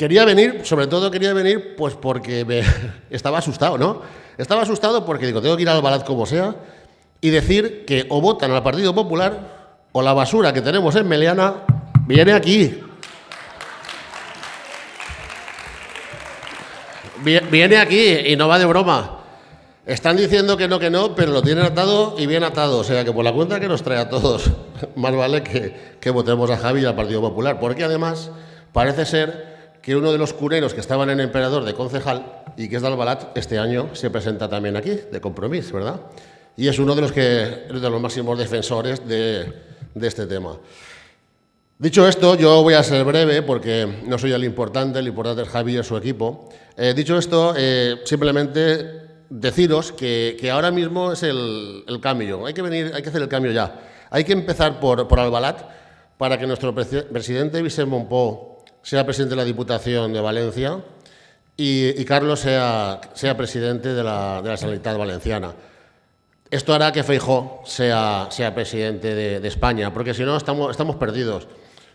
quería venir, sobre todo quería venir pues porque estaba asustado, ¿no? Estaba asustado porque digo, tengo que ir al Albalat como sea y decir que o votan al Partido Popular o la basura que tenemos en Meliana viene aquí. Viene aquí y no va de broma. Están diciendo que no, pero lo tienen atado y bien atado. O sea que por la cuenta que nos trae a todos, más vale que votemos a Javi y al Partido Popular. Porque además parece ser que uno de los cureros que estaban en Emperador de concejal y que es de Albalat, este año se presenta también aquí, de Compromís, ¿verdad? Y es uno de los máximos defensores de este tema. Dicho esto, yo voy a ser breve porque no soy el importante es Javi y su equipo. Dicho esto, simplemente deciros que ahora mismo es el cambio. Hay que hacer el cambio ya. Hay que empezar por Albalat para que nuestro presidente Vicent Mompó sea presidente de la Diputación de Valencia y Carlos sea presidente de la Generalitat Valenciana. Esto hará que Feijóo sea presidente de España, porque si no estamos perdidos.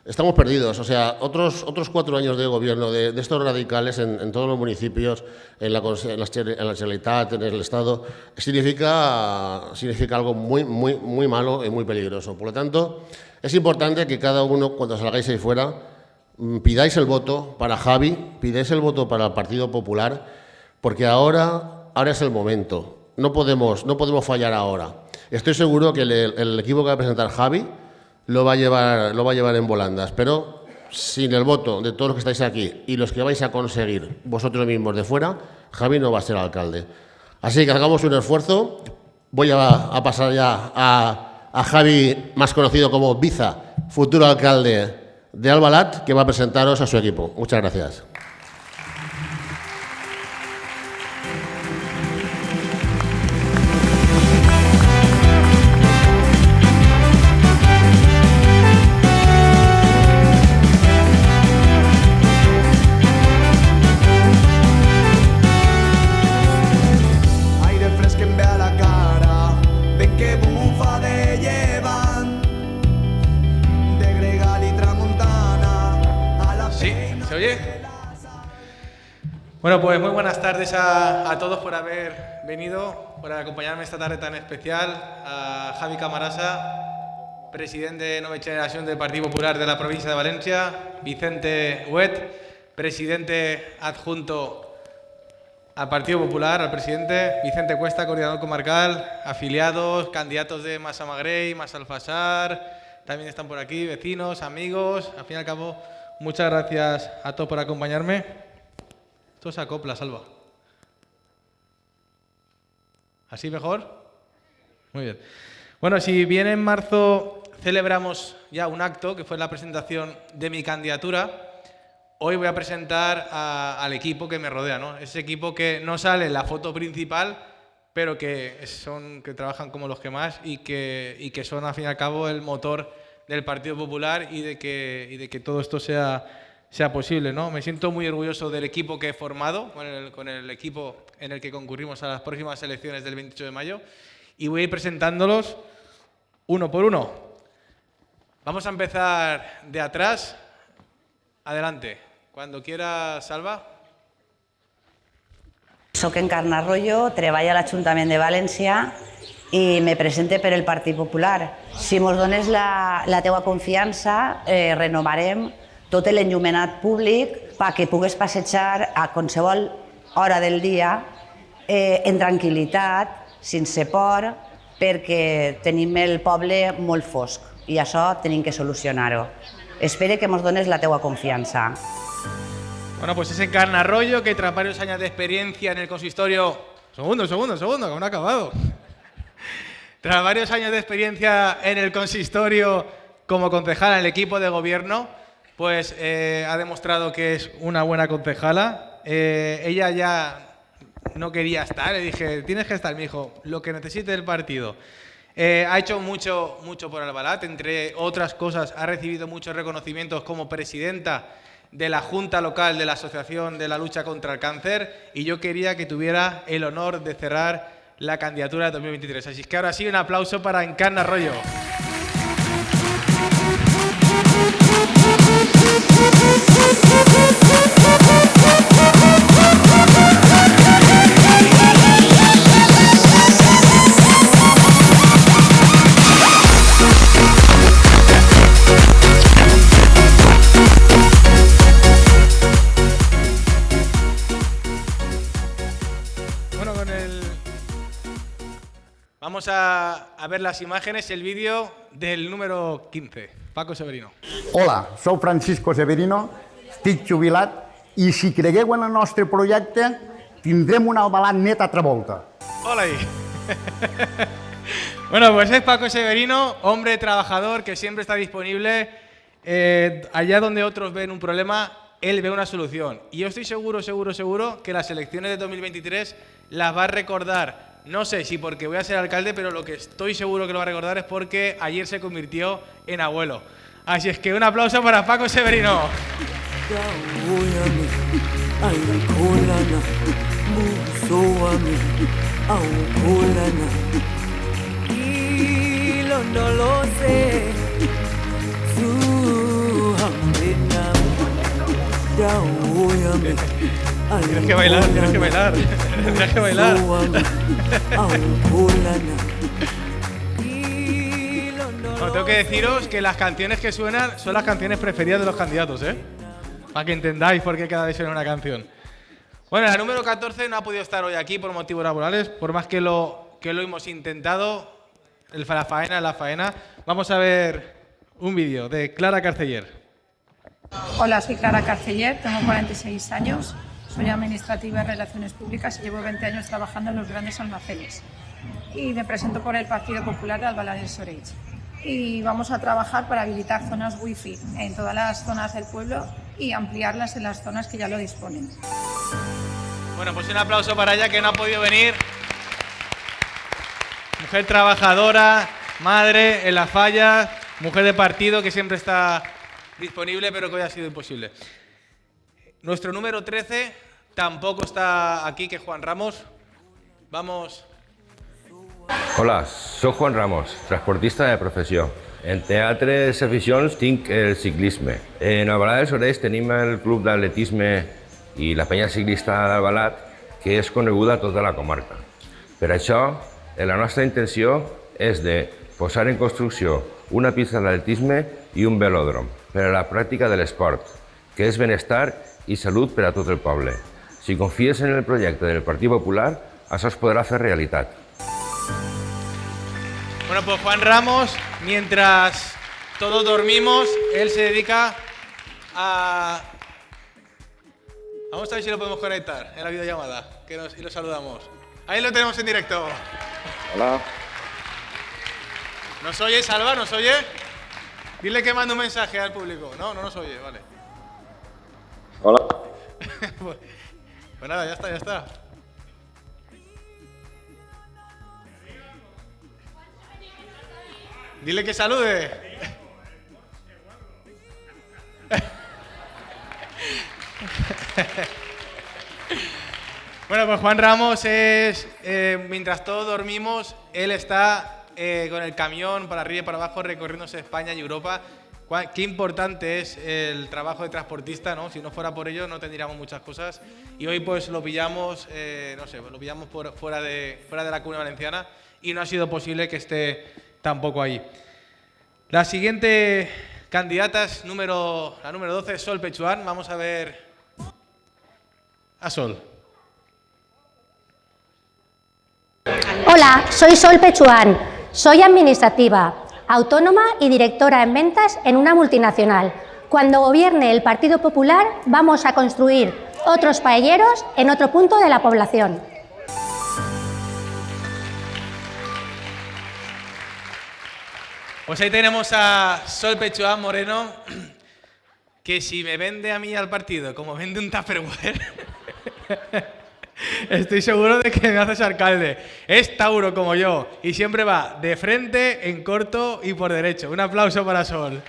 Estamos perdidos, o sea, otros 4 años de gobierno de estos radicales en todos los municipios, en la Generalitat, en el Estado, significa algo muy malo y muy peligroso. Por lo tanto, es importante que cada uno, cuando salgáis ahí fuera, pidáis el voto para Javi, pidáis el voto para el Partido Popular, porque ahora es el momento. No podemos fallar ahora. Estoy seguro que el equipo que va a presentar Javi lo va a llevar en volandas, pero sin el voto de todos los que estáis aquí y los que vais a conseguir vosotros mismos de fuera, Javi no va a ser alcalde. Así que hagamos un esfuerzo. Voy a pasar ya a Javi, más conocido como Biza, futuro alcalde de Albalat, que va a presentaros a su equipo. Muchas gracias. Bueno, pues muy buenas tardes a todos por haber venido, por acompañarme esta tarde tan especial. A Javi Camarasa, presidente de Nova Generación del Partido Popular de la provincia de Valencia, Vicente Huet, presidente adjunto al Partido Popular, al presidente Vicente Cuesta, coordinador comarcal, afiliados, candidatos de Mas Amagrey, Mas Alfasar, también están por aquí, vecinos, amigos. Al fin y al cabo, muchas gracias a todos por acompañarme. Esto se acopla, Salva. ¿Así mejor? Muy bien. Bueno, si bien en marzo celebramos ya un acto, que fue la presentación de mi candidatura, hoy voy a presentar al equipo que me rodea, ¿no? Ese equipo que no sale en la foto principal, pero que trabajan como los que más y que son, al fin y al cabo, el motor del Partido Popular y de que todo esto sea posible, ¿no? Me siento muy orgulloso del equipo que he formado, con el equipo en el que concurrimos a las próximas elecciones del 28 de mayo, y voy a ir presentándolos uno por uno. Vamos a empezar de atrás. Adelante. Cuando quiera, Salva. Soc Encarna Arroyo, treballo a l'Ajuntament de València i me presente per el Partit Popular. Si mos dones la teua confiança, renovarem tot l'enllumenat públic perquè pugues passejar a qualsevol hora del dia en tranquil·litat, sense por, perquè tenim el poble molt fosc i això tenim que solucionar-ho. Espero que mos dones la teua confiança. Bueno, pues es Encarna Arroyo, que tras varios años de experiencia en el consistorio... Segundo, que aún no ha acabado. Tras varios años de experiencia en el consistorio como concejala en el equipo de gobierno, pues ha demostrado que es una buena concejala. Ella ya no quería estar, le dije, tienes que estar, me dijo, lo que necesite el partido. Ha hecho mucho por Albalat, entre otras cosas ha recibido muchos reconocimientos como presidenta de la Junta Local de la Asociación de la Lucha contra el Cáncer, y yo quería que tuviera el honor de cerrar la candidatura de 2023. Así que ahora sí, un aplauso para Encarna Arroyo. Vamos a ver las imágenes, el vídeo del número 15, Paco Severino. Hola, soc Francisco Severino, estic jubilat i si cregueu en el nostre projecte tindrem un Albalat net altra volta. Hola ahí. Bueno, pues es Paco Severino, hombre trabajador que siempre está disponible. Allá donde otros ven un problema, él ve una solución. Y yo estoy seguro que las elecciones de 2023 las va a recordar. No sé si porque voy a ser alcalde, pero lo que estoy seguro que lo va a recordar es porque ayer se convirtió en abuelo. Así es que un aplauso para Paco Severino. Tienes que bailar, tienes que bailar, tienes que bailar. Bueno, tengo que deciros que las canciones que suenan son las canciones preferidas de los candidatos, ¿eh? Para que entendáis por qué cada vez suena una canción. Bueno, la número 14 no ha podido estar hoy aquí por motivos laborales, por más que lo hemos intentado, la faena. Vamos a ver un vídeo de Clara Carceller. Hola, soy Clara Carceller, tengo 46 años, soy administrativa en Relaciones Públicas y llevo 20 años trabajando en los grandes almacenes. Y me presento por el Partido Popular de Albalat dels Sorells. Y vamos a trabajar para habilitar zonas wifi en todas las zonas del pueblo y ampliarlas en las zonas que ya lo disponen. Bueno, pues un aplauso para ella que no ha podido venir. Mujer trabajadora, madre en las fallas, mujer de partido que siempre está disponible, pero que hoy ha sido imposible. Nuestro número 13 tampoco está aquí, que Juan Ramos. Vamos. Hola, soc Juan Ramos, transportista de professió. Entre altres aficions tinc el ciclisme. En Albalat dels Sorells tenim el club d'atletisme i la penya ciclista d'Albalat, que és coneguda a tota la comarca. Per això, la nostra intenció és de posar en construcció una pista d'atletisme i un velòdrom per a la pràctica de l'esport, que és benestar i salut per a tot el poble. Si confies en el projecte del Partit Popular, això es podrà fer realitat. Bueno, pues Juan Ramos, mientras todos dormimos, él se dedica a... Vamos a ver si lo podemos conectar en la videollamada, y lo saludamos. Ahí lo tenemos en directo. Hola. ¿Nos oye, Salva? ¿Nos oye? Dile que mande un mensaje al público. No nos oye, vale. Hola. Pues nada, ya está. Dile que salude. Bueno, pues Juan Ramos es, mientras todos dormimos, él está con el camión para arriba y para abajo recorriéndose España y Europa. Qué importante es el trabajo de transportista, ¿no? Si no fuera por ello no tendríamos muchas cosas. Y hoy pues lo pillamos, lo pillamos fuera de la Comunidad Valenciana y no ha sido posible que esté tampoco ahí. La siguiente candidata es la número 12, Sol Pechuán. Vamos a ver a Sol. Hola, soy Sol Pechuán. Soy administrativa, autónoma y directora en ventas en una multinacional. Cuando gobierne el Partido Popular, vamos a construir otros paelleros en otro punto de la población. Pues ahí tenemos a Sol Pechuán Moreno, que si me vende a mí al partido como vende un Tupperware, estoy seguro de que me haces alcalde. Es Tauro como yo y siempre va de frente, en corto y por derecho. Un aplauso para Sol.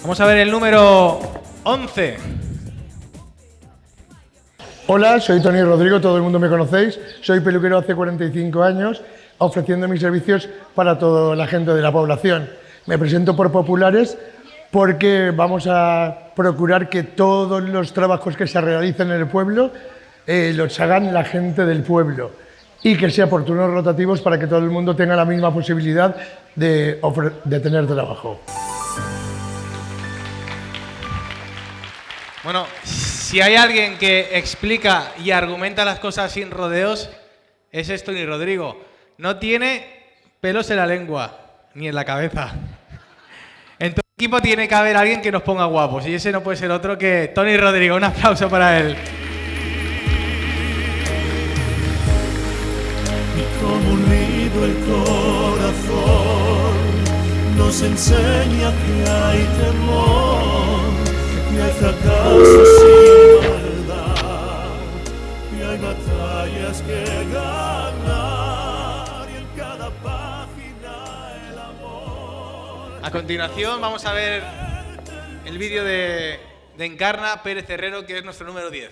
Vamos a ver el número 11. Hola, soy Tony Rodrigo, todo el mundo me conocéis. Soy peluquero hace 45 años. ofreciendo mis servicios para toda la gente de la población. Me presento por populares porque vamos a procurar que todos los trabajos que se realicen en el pueblo los hagan la gente del pueblo y que sea por turnos rotativos para que todo el mundo tenga la misma posibilidad de tener trabajo. Bueno, si hay alguien que explica y argumenta las cosas sin rodeos, es Tony Rodrigo. No tiene pelos en la lengua, ni en la cabeza. En tu equipo tiene que haber alguien que nos ponga guapos, y ese no puede ser otro que Tony Rodrigo. Un aplauso para él. Y como un libro el corazón nos enseña que hay temor, que hay fracasos sin maldad, y hay batallas que ganar, y en cada página el amor. A continuación vamos a ver el vídeo de Encarna Pérez Herrero, que es nuestro número 10.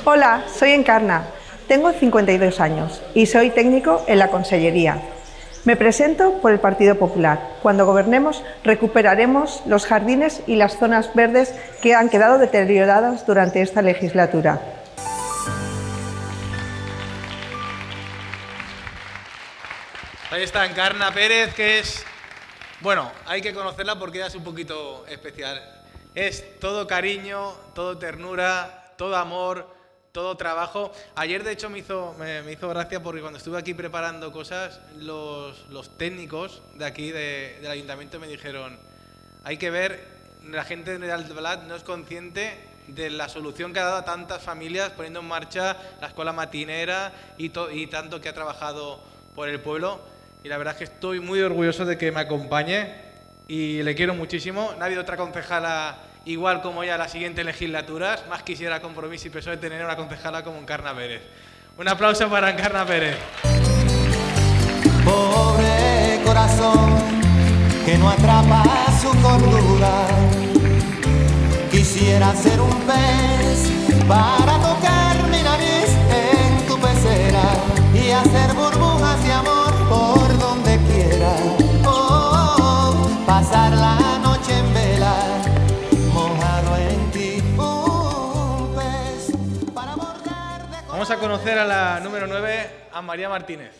Hola, soy Encarna, tengo 52 años y soy técnico en la Consellería. Me presento por el Partido Popular. Cuando gobernemos, recuperaremos los jardines y las zonas verdes que han quedado deterioradas durante esta legislatura. Ahí está Encarna Pérez, que es... Bueno, hay que conocerla porque ella es un poquito especial. Es todo cariño, todo ternura, todo amor, todo trabajo. Ayer, de hecho, me hizo gracia porque cuando estuve aquí preparando cosas, los técnicos de aquí, del ayuntamiento, me dijeron: hay que ver, la gente de Albalat no es consciente de la solución que ha dado a tantas familias poniendo en marcha la escuela matinera y tanto que ha trabajado por el pueblo. Y la verdad es que estoy muy orgulloso de que me acompañe y le quiero muchísimo. Nadie otra concejala igual como ella en las siguientes legislaturas. Más quisiera Compromís y PSOE tener una concejala como Encarna Pérez. Un aplauso para Encarna Pérez. Pobre corazón que no atrapa su cordura, quisiera ser un pez para tocar mi nariz en tu pecera y hacer burbujas de amor por donde quiera. Pasar la noche en vela, mojado en ti, un pez para bordar de... Vamos a conocer a la número 9, a María Martínez.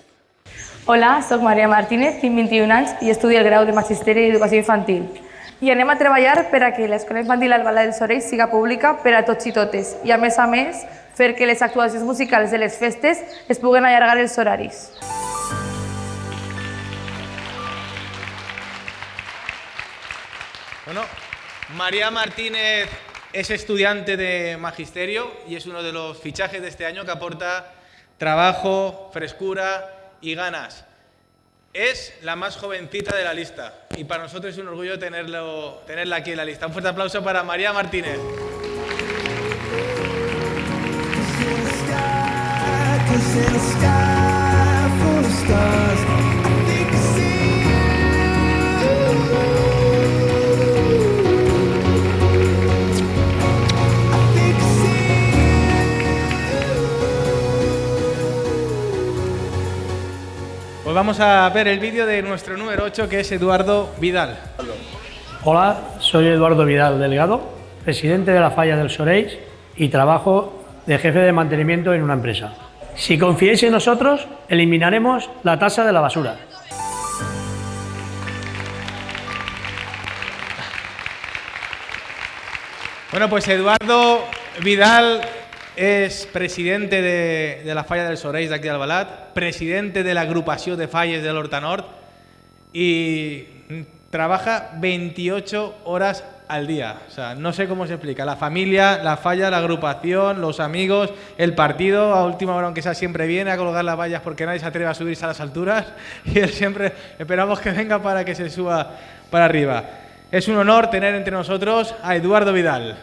Hola, soc Maria Martínez, tinc 21 anys i estudio el grau de Magisteri i Educació Infantil. I anem a treballar per a que l'escola infantil Albalat dels Sorells siga pública per a tots i totes i, a més, fer que les actuacions musicals de les festes es puguen allargar els horaris. Bueno, María Martínez es estudiante de Magisterio y es uno de los fichajes de este año que aporta trabajo, frescura y ganas. Es la más jovencita de la lista y para nosotros es un orgullo tenerla aquí en la lista. Un fuerte aplauso para María Martínez. Pues vamos a ver el vídeo de nuestro número 8, que es Eduardo Vidal. Hola, soy Eduardo Vidal Delgado, presidente de la Falla del Sorells y trabajo de jefe de mantenimiento en una empresa. Si confiáis en nosotros, eliminaremos la tasa de la basura. Bueno, pues Eduardo Vidal es presidente de la Falla del Sorells d'aquí d'Albalat, presidente de la agrupació de falles de l'Horta Nord y trabaja 28 horas al día. O sea, no sé cómo se explica. La familia, la falla, la agrupación, los amigos, el partido, a última hora, aunque sea, siempre viene a colgar las vallas porque nadie se atreve a subirse a las alturas y él siempre esperamos que venga para que se suba para arriba. Es un honor tener entre nosotros a Eduardo Vidal.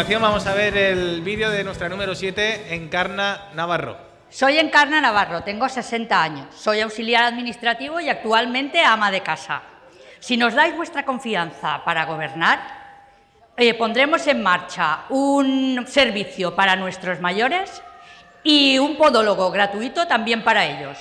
continuación vamos a ver el vídeo de nuestra número 7, Encarna Navarro. Soy Encarna Navarro, tengo 60 años, soy auxiliar administrativo y actualmente ama de casa. Si nos dais vuestra confianza para gobernar, pondremos en marcha un servicio para nuestros mayores y un podólogo gratuito también para ellos.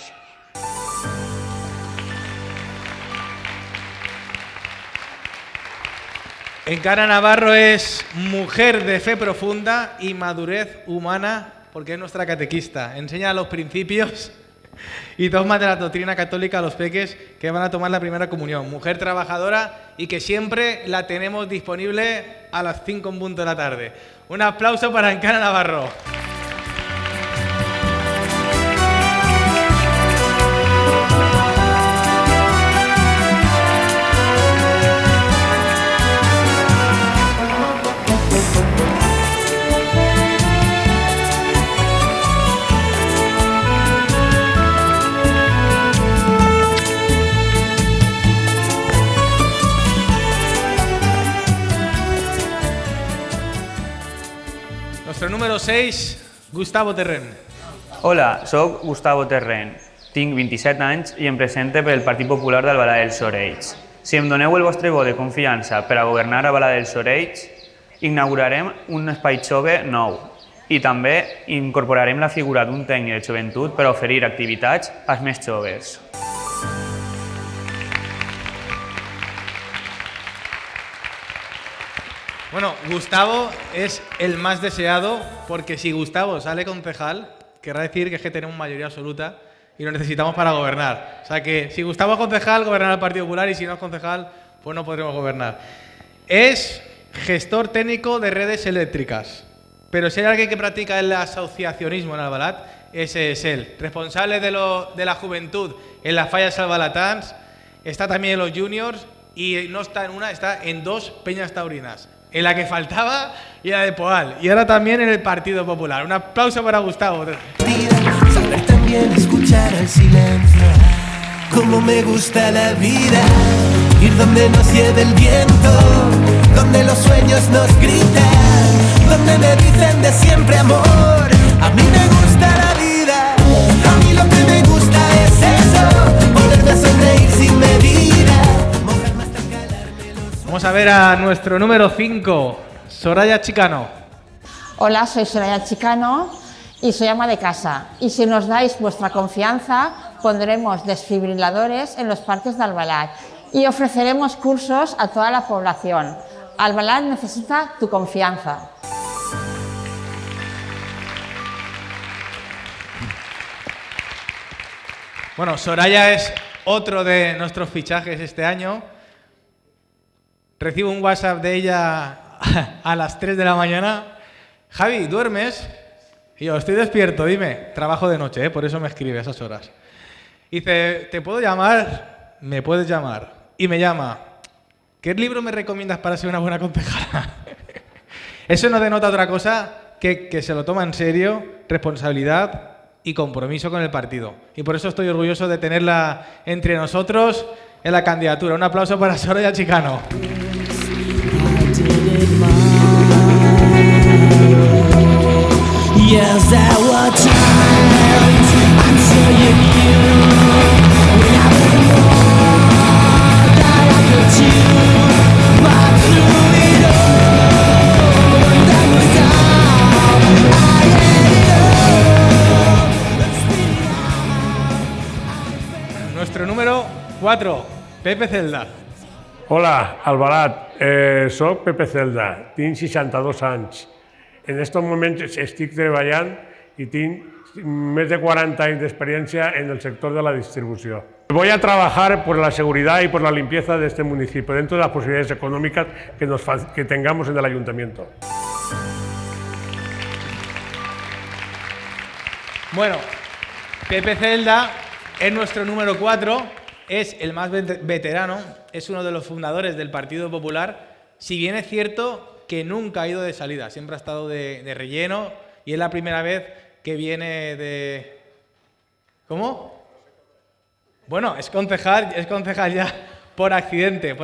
Encarna Navarro es mujer de fe profunda y madurez humana porque es nuestra catequista. Enseña los principios y dogmas de la doctrina católica a los peques que van a tomar la primera comunión. Mujer trabajadora y que siempre la tenemos disponible a las 5 en punto de la tarde. Un aplauso para Encarna Navarro. Nuestro número 6, Gustavo Terren. Hola, soc Gustavo Terren, tinc 27 anys i em presente pel Partit Popular d'Albalà dels Sorells. Si em doneu el vostre vot de confiança per a governar Albalà dels Sorells, inaugurarem un espai jove nou i també incorporarem la figura d'un tècnic de joventut per a oferir activitats als més joves. Bueno, Gustavo es el más deseado porque si Gustavo sale concejal, querrá decir que es que tenemos mayoría absoluta y lo necesitamos para gobernar. O sea que si Gustavo es concejal, gobernará el Partido Popular y si no es concejal, pues no podremos gobernar. Es gestor técnico de redes eléctricas, pero si hay alguien que practica el asociacionismo en Albalat, ese es él. Responsable de la juventud en las fallas albalatans, está también en los juniors y no está en una, está en 2 peñas taurinas. En la que faltaba y la de Poal. Y ahora también en el Partido Popular. Un aplauso para Gustavo. Saber también escuchar el silencio. Como me gusta la vida. Ir donde nos lleve el viento. Donde los sueños nos gritan. Donde me dicen de siempre amor. A mí me gusta la vida. A mí lo que me gusta es eso. Poderme sonreír sin medida. Vamos a ver a nuestro número 5, Soraya Chicano. Hola, soy Soraya Chicano y soy ama de casa. Y si nos dais vuestra confianza, pondremos desfibriladores en los parques de Albalat y ofreceremos cursos a toda la población. Albalat necesita tu confianza. Bueno, Soraya es otro de nuestros fichajes este año. Recibo un WhatsApp de ella a las 3 de la mañana. Javi, ¿duermes? Y yo, estoy despierto, dime. Trabajo de noche, por eso me escribe a esas horas. Y dice, ¿te puedo llamar? Me puedes llamar. Y me llama. ¿Qué libro me recomiendas para ser una buena concejala? Eso no denota otra cosa que se lo toma en serio, responsabilidad y compromiso con el partido. Y por eso estoy orgulloso de tenerla entre nosotros en la candidatura. Un aplauso para Soraya Chicano. Yes, I watch out. I'm sure you knew when I was more that I could choose. But through it all, that was all I had it all. Nuestro número 4, Pepe Celda. Hola, Albalat, soc Pepe Celda, tinc 62 anys. En estos momentos estic treballant y tinc més de 40 años de experiencia en el sector de la distribución. Voy a trabajar por la seguridad y por la limpieza de este municipio, dentro de las posibilidades económicas que tengamos en el ayuntamiento. Bueno, Pepe Celda es nuestro número 4, es el más veterano, es uno de los fundadores del Partido Popular, si bien es cierto que nunca ha ido de salida, siempre ha estado de relleno y es la primera vez que viene de... ¿Cómo? Bueno, es concejal ya por accidente,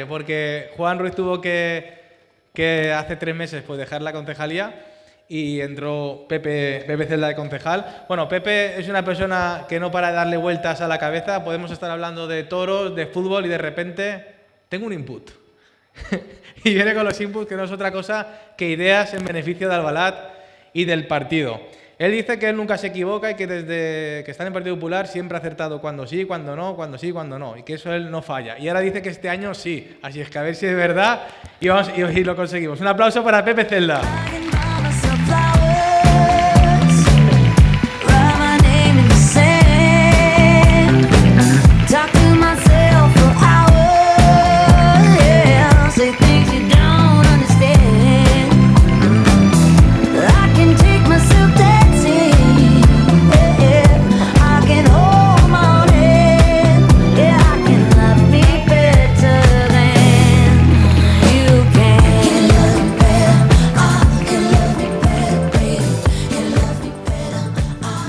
porque Juan Ruiz tuvo que que hace 3 meses pues dejar la concejalía y entró Pepe Celda de concejal. Bueno, Pepe es una persona que no para de darle vueltas a la cabeza. Podemos estar hablando de toros, de fútbol y de repente tengo un input. Y viene con los inputs que no es otra cosa que ideas en beneficio de Albalat y del partido. Él dice que él nunca se equivoca y que desde que está en el Partido Popular siempre ha acertado cuando sí, cuando no, cuando sí, cuando no. Y que eso él no falla. Y ahora dice que este año sí. Así es que a ver si es verdad y lo conseguimos. Un aplauso para Pepe Celda.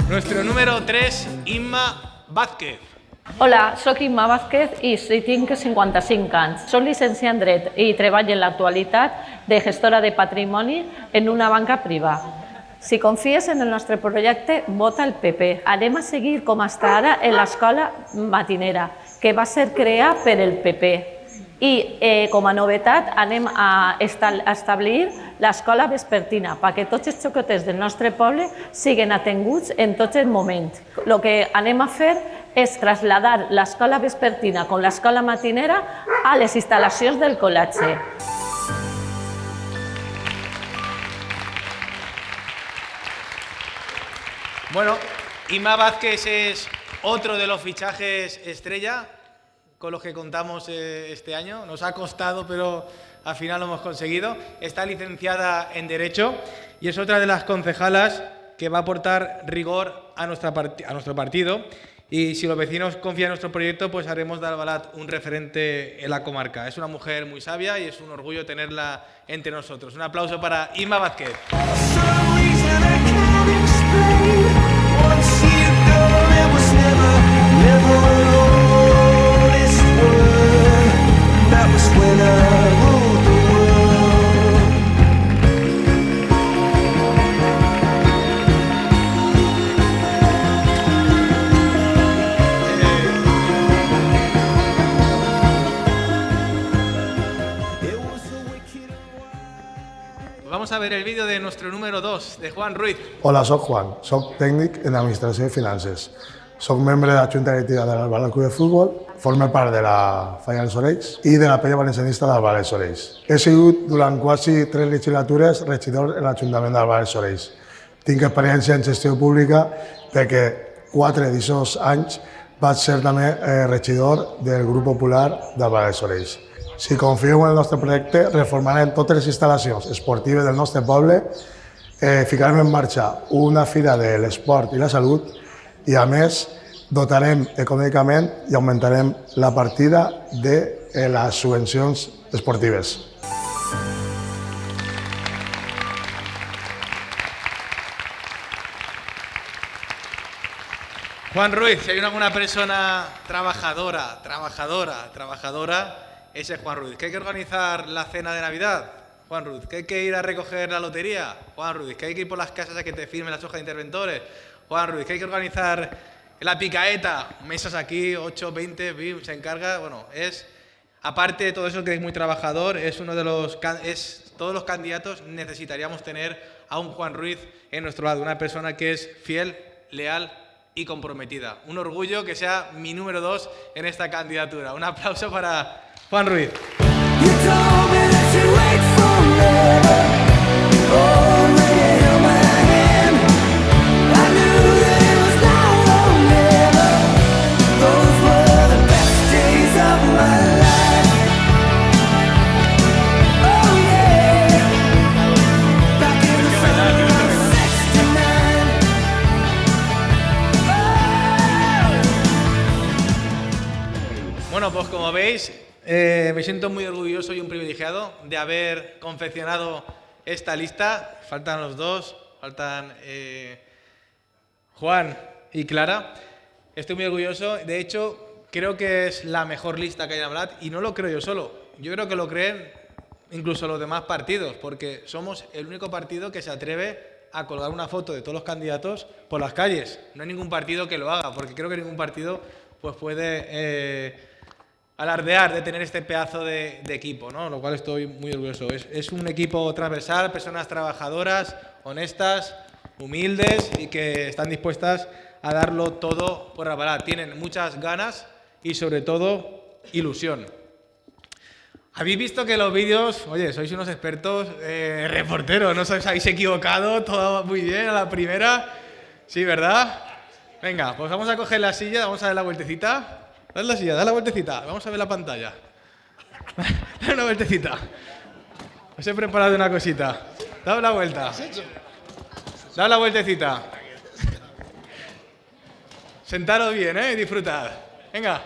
Nuestro número 3, Imma Vázquez. Hola, soc Imma Vázquez i tinc 55 anys. Soc llicenciada en Dret i treballo en l'actualitat de gestora de patrimoni en una banca privada. Si confies en el nostre projecte, vota el PP. Anem a seguir com està ara en l'escola matinera, que va ser creada per el PP. I com a novetat anem a establir l'escola vespertina perquè tots els xocotets del nostre poble siguin atenguts en tots els moments. El que anem a fer és traslladar l'escola vespertina com l'escola matinera a les instal·lacions del col·legi. Bueno, Imma Vázquez es otro de los fichajes estrella con los que contamos este año. Nos ha costado, pero al final lo hemos conseguido. Está licenciada en Derecho y es otra de las concejalas que va a aportar rigor a nuestro partido. Y si los vecinos confían en nuestro proyecto, pues haremos de Albalat un referente en la comarca. Es una mujer muy sabia y es un orgullo tenerla entre nosotros. Un aplauso para Imma Vázquez. Vamos a ver el vídeo de nuestro número 2, de Juan Ruiz. Hola, soc Juan, soc tècnic en Administració i Finances. Soc membre de la Junta Directiva de l'Albalat Club de Futbol, formo part de la Falla dels Oreis i de la Pella Valencianista d'Albalat dels Oreis. He sigut durant quasi 3 legislatures regidor en l'Ajuntament d'Albalat dels Oreis. Tinc experiència en gestió pública perquè 4 d'aquests anys vaig ser també regidor del Grup Popular d'Albalat dels Oreis. Si confieu en el nostre projecte, reformarem totes les instal·lacions esportives del nostre poble, ficarem en marxa una fira de l'esport i la salut i, a més, dotarem econòmicament i augmentarem la partida de les subvencions esportives. Juan Ruiz, si hay alguna persona trabajadora, ese es Juan Ruiz. ¿Que hay que organizar la cena de Navidad? Juan Ruiz. ¿Que hay que ir a recoger la lotería? Juan Ruiz. ¿Que hay que ir por las casas a que te firmen las hojas de interventores? Juan Ruiz. ¿Que hay que organizar la picaeta? Mesas aquí, 8, 20, se encarga. Bueno, aparte de todo eso que es muy trabajador, es uno de todos los candidatos necesitaríamos tener a un Juan Ruiz en nuestro lado, una persona que es fiel, leal y comprometida. Un orgullo que sea mi número 2 en esta candidatura. Un aplauso para Juan Ruiz. Bueno, pues como veis, me siento muy orgulloso y un privilegiado de haber confeccionado esta lista. Faltan los dos, faltan Juan y Clara. Estoy muy orgulloso. De hecho, creo que es la mejor lista que hay en Albalat y no lo creo yo solo. Yo creo que lo creen incluso los demás partidos, porque somos el único partido que se atreve a colgar una foto de todos los candidatos por las calles. No hay ningún partido que lo haga, porque creo que ningún partido pues, puede alardear de tener este pedazo de equipo, ¿no? Lo cual estoy muy orgulloso. Es un equipo transversal, personas trabajadoras, honestas, humildes y que están dispuestas a darlo todo por Albalat. Tienen muchas ganas y sobre todo ilusión. Habéis visto que los vídeos, oye, sois unos expertos reporteros, no os habéis equivocado, todo muy bien a la primera. Sí, ¿verdad? Venga, pues vamos a coger la silla, vamos a dar la vueltecita. Dad la silla, dad la vueltecita, vamos a ver la pantalla. Dad una vueltecita. Os he preparado una cosita. Dad la vuelta. Dad la vueltecita. Sentaros bien, y disfrutad. Venga.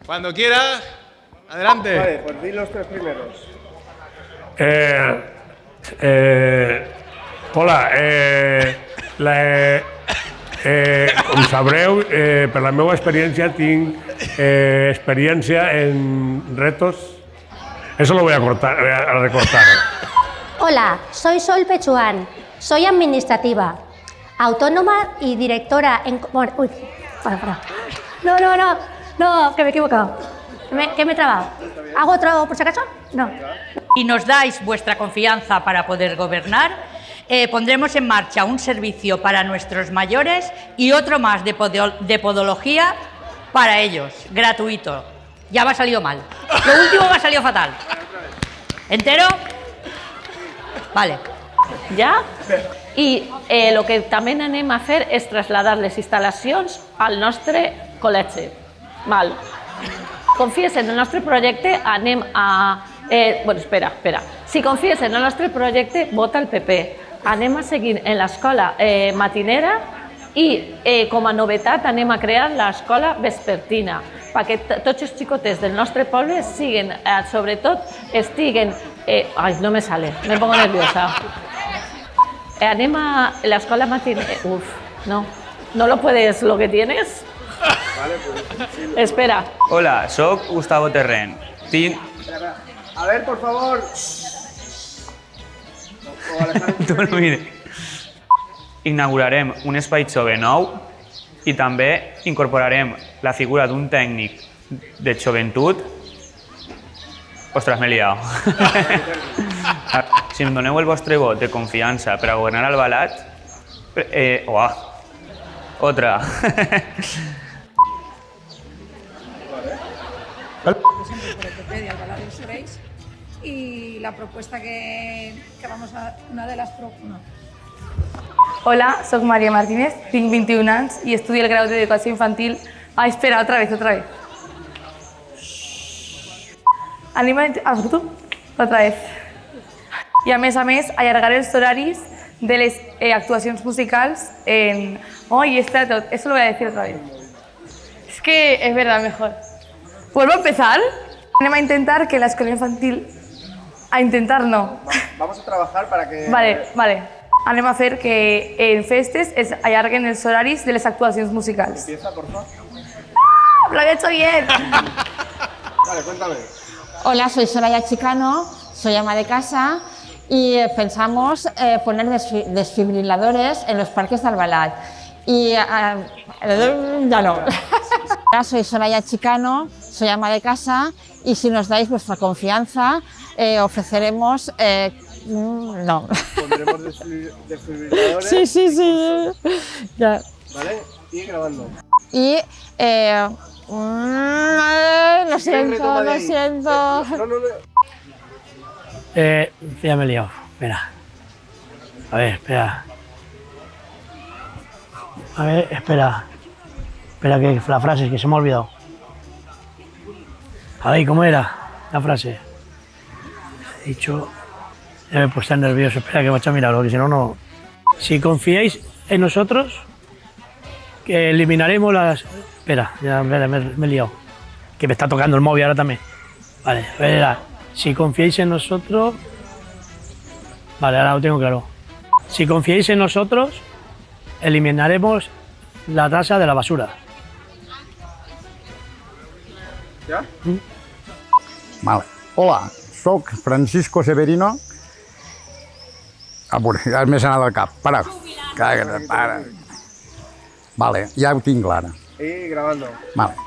Cuando quieras. Adelante. Vale, pues di los 3 primeros. Hola, com sabreu, per la meva experiència tinc experiència en retos. Eso lo voy a recortar. Hola, soy Sol Pechuán, soy administrativa, autónoma y directora en... Uy, para. No, que me he equivocado. ¿Que me he trabado? ¿Hago otro por si acaso? No. Y nos dais vuestra confianza para poder gobernar, pondremos en marcha un servicio para nuestros mayores y otro más de podología para ellos, gratuito. Ya me ha salido mal. Lo último me ha salido fatal. ¿Entero? Vale. Ja? I el que també anem a fer és traslladar les instal·lacions al nostre col·legi. Val. Confies en el nostre projecte, anem a... Bueno, espera. Si confies en el nostre projecte, vota el PP. Anem a seguir en l'escola matinera i com a novetat anem a crear l'escola vespertina perquè tots els xicotets del nostre poble siguen, sobretot, estiguen... Ai, no me sale, me pongo nerviosa. Anem a l'escola matinera... Uf, no lo puedes, lo que tienes... Vale, pues, sí, Espera. Hola, soc Gustavo Terren. A ver, por favor. Tu no mires. Inaugurarem un espai jove nou i també incorporarem la figura d'un tècnic de joventut. Ostres, m'he liat. Si em doneu el vostre vot de confiança per a governar Albalat... Otra. Por el PP de Albalat del Soreis y la propuesta que vamos a... Una de las... No. Hola, soc María Martínez, tinc 21 anys i estudio el grau d'Educació Infantil... Ai, espera, otra vez. Anem a... Otra vez. I a més, allargaré els horaris de les actuacions musicals en... Ay, espera, eso lo voy a decir otra vez. Es que es verdad, mejor. ¿Vuelvo a empezar? Anem a intentar que la escuela infantil... A intentar no. Vamos a trabajar para que... Vale. Anem a fer que en festes es allarguen els horaris de les actuacions musicals. Empieza, por favor. ¡Lo había hecho bien! Vale, cuéntame. Hola, soy Soraya Chicano, soy ama de casa y pensamos poner desfibriladores en los parques de Albalat. Y ya no. Hola, soy Soraya Chicano, soy ama de casa y si nos dais vuestra confianza ofreceremos... no. Pondremos desfibriladores. Sí. Ya. Vale, y grabando. Y... lo siento. Ya me he liado. Espera. A ver, espera. Espera que la frase, que se me ha olvidado. A ver, ¿cómo era la frase? He dicho... Ya me he puesto nervioso. Espera que me he hecho a mirarlo, porque si no, no... Si confiáis en nosotros, que eliminaremos las... Espera, me he liado. Que me está tocando el móvil ahora también. Vale, espera. Si confiáis en nosotros... Vale, ahora lo tengo claro. Si confiáis en nosotros, eliminaremos la tasa de la basura. ¿Ya? Vale. Hola, soc Francisco Severino. Ja m'he anat al cap. Para. Vale, ja ho tinc clar. Y grabando. Vale.